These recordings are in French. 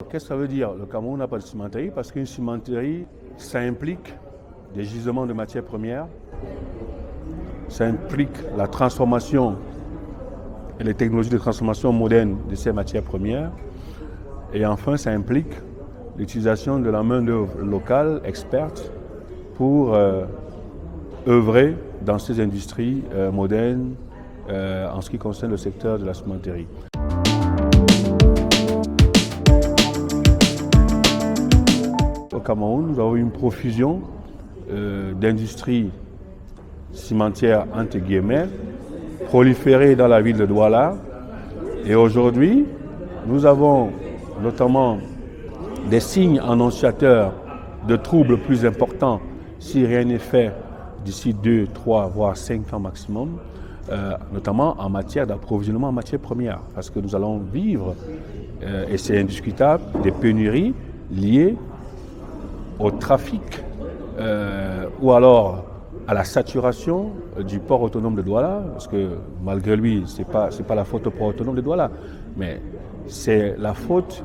Qu'est-ce que ça veut dire? Le Cameroun n'a pas de cimenterie parce qu'une cimenterie, ça implique des gisements de matières premières, ça implique la transformation et les technologies de transformation modernes de ces matières premières, et enfin ça implique l'utilisation de la main-d'œuvre locale, experte, pour œuvrer dans ces industries modernes en ce qui concerne le secteur de la cimenterie. Au Cameroun, nous avons une profusion d'industries cimentières entre guillemets proliférées dans la ville de Douala. Et aujourd'hui, nous avons notamment des signes annonciateurs de troubles plus importants si rien n'est fait d'ici 2, 3, voire 5 ans maximum, notamment en matière d'approvisionnement en matières premières, parce que nous allons vivre, et c'est indiscutable, des pénuries liées au trafic ou alors à la saturation du port autonome de Douala, parce que malgré lui, c'est pas la faute au port autonome de Douala, mais c'est la faute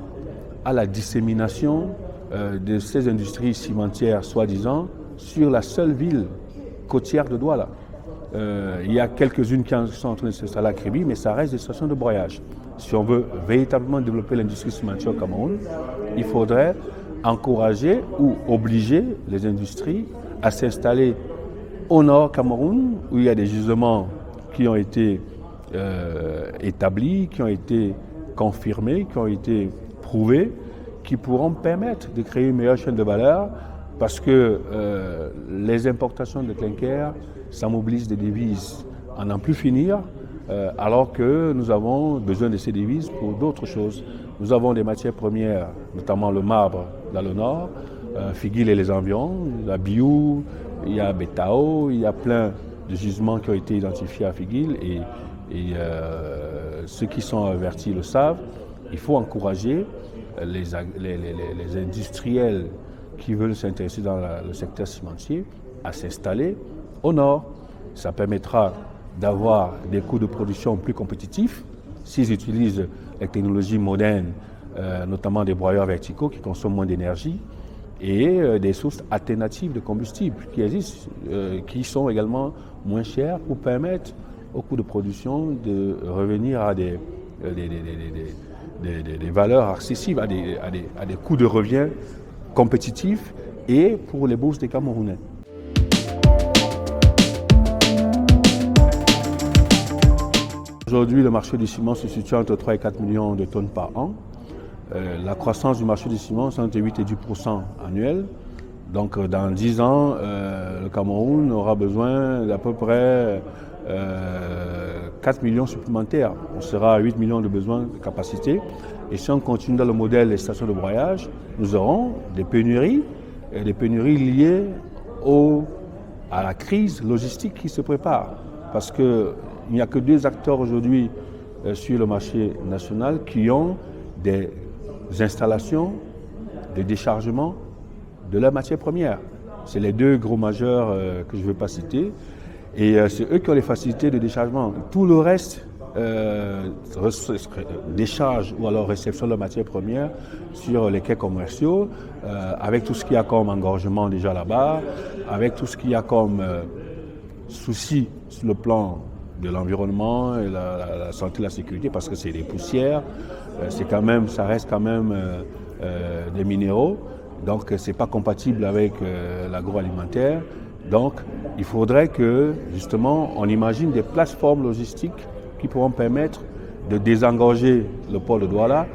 à la dissémination de ces industries cimentières, soi-disant, sur la seule ville côtière de Douala. Il y a quelques-unes qui sont en train de s'installer à Kribi, mais ça reste des stations de broyage. Si on veut véritablement développer l'industrie cimentière au Cameroun, il faudrait encourager ou obliger les industries à s'installer au nord Cameroun, où il y a des gisements qui ont été établis, qui ont été confirmés, qui ont été prouvés, qui pourront permettre de créer une meilleure chaîne de valeur, parce que les importations de clinker, ça mobilise des devises à n'en plus finir, alors que nous avons besoin de ces devises pour d'autres choses. Nous avons des matières premières, notamment le marbre dans le nord, Figuil et les environs, la Biou, il y a Betao, il y a plein de gisements qui ont été identifiés à Figuil, et ceux qui sont avertis le savent. Il faut encourager les industriels qui veulent s'intéresser dans le secteur cimentier à s'installer au nord. Ça permettra d'avoir des coûts de production plus compétitifs s'ils utilisent les technologies modernes, notamment des broyeurs verticaux qui consomment moins d'énergie, et des sources alternatives de combustible qui existent, qui sont également moins chères pour permettre aux coûts de production de revenir à des valeurs accessibles, à des coûts de revient compétitifs et pour les bourses des Camerounais. Aujourd'hui, le marché du ciment se situe entre 3 et 4 millions de tonnes par an. La croissance du marché du ciment, c'est entre 8 et 10% annuel. Donc, dans 10 ans, le Cameroun aura besoin d'à peu près 4 millions supplémentaires. On sera à 8 millions de besoins de capacité. Et si on continue dans le modèle des stations de broyage, nous aurons des pénuries liées à la crise logistique qui se prépare. Parce qu'il n'y a que 2 acteurs aujourd'hui sur le marché national qui ont des installations de déchargement de la matière première. C'est les 2 gros majeurs que je ne veux pas citer. Et c'est eux qui ont les facilités de déchargement. Tout le reste, décharge ou alors réception de la matière première sur les quais commerciaux, avec tout ce qu'il y a comme engorgement déjà là-bas, avec tout ce qu'il y a comme souci sur le plan de l'environnement et la santé et la sécurité, parce que c'est des poussières, ça reste quand même des minéraux, donc c'est pas compatible avec l'agroalimentaire. Donc il faudrait que justement on imagine des plateformes logistiques qui pourront permettre de désengorger le port de Douala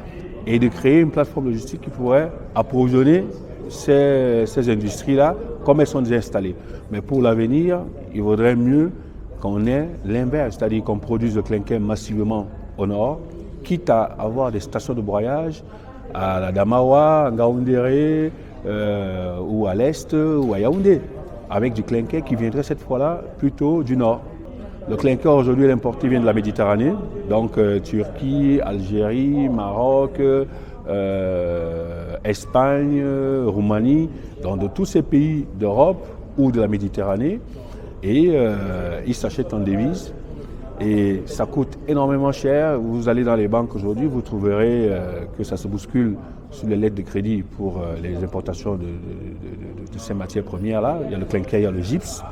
et de créer une plateforme logistique qui pourrait approvisionner ces industries-là comme elles sont déjà installées. Mais pour l'avenir, il vaudrait mieux qu'on ait l'inverse, c'est-à-dire qu'on produise le clinker massivement au nord, quitte à avoir des stations de broyage à la Damawa, à Ngaoundéré, ou à l'est, ou à Yaoundé, avec du clinker qui viendrait cette fois-là plutôt du nord. Le clinker aujourd'hui, l'importé vient de la Méditerranée, donc Turquie, Algérie, Maroc, Espagne, Roumanie, donc de tous ces pays d'Europe ou de la Méditerranée, et ils s'achètent en devises. Et ça coûte énormément cher. Vous allez dans les banques aujourd'hui, vous trouverez que ça se bouscule sur les lettres de crédit pour les importations de ces matières premières-là. Il y a le clinker, il y a le gypse.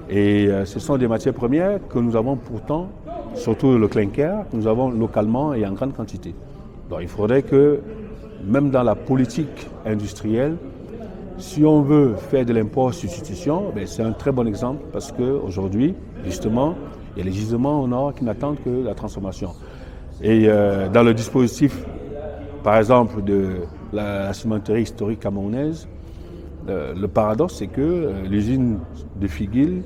Et ce sont des matières premières que nous avons pourtant, surtout le clinker, que nous avons localement et en grande quantité. Donc il faudrait que, même dans la politique industrielle, si on veut faire de l'import-substitution, c'est un très bon exemple parce qu'aujourd'hui, justement, il y a les gisements au nord qui n'attendent que la transformation. Et dans le dispositif, par exemple, de la cimenterie historique camerounaise, le paradoxe, c'est que l'usine de Figuil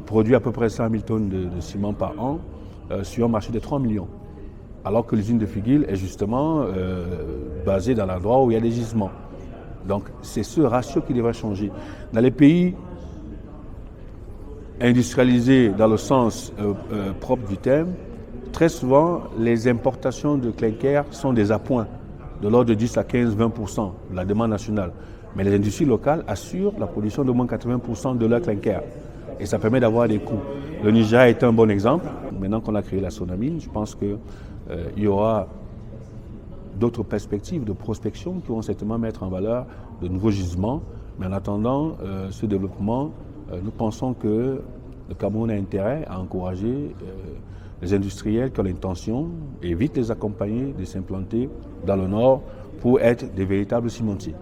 produit à peu près 100 000 tonnes de ciment par an sur un marché de 3 millions. Alors que l'usine de Figuil est justement basée dans l'endroit où il y a des gisements. Donc c'est ce ratio qui devrait changer. Dans les pays industrialisés dans le sens propre du terme, très souvent les importations de clinker sont des appoints de l'ordre de 10 à 15-20% de la demande nationale. Mais les industries locales assurent la production d'au moins 80% de leur clinker. Et ça permet d'avoir des coûts. Le Nigeria est un bon exemple. Maintenant qu'on a créé la Sonamine, je pense qu'il y aura d'autres perspectives de prospection qui vont certainement mettre en valeur de nouveaux gisements. Mais en attendant ce développement, nous pensons que le Cameroun a intérêt à encourager les industriels qui ont l'intention, et vite les accompagner, de s'implanter dans le nord pour être des véritables cimentiers.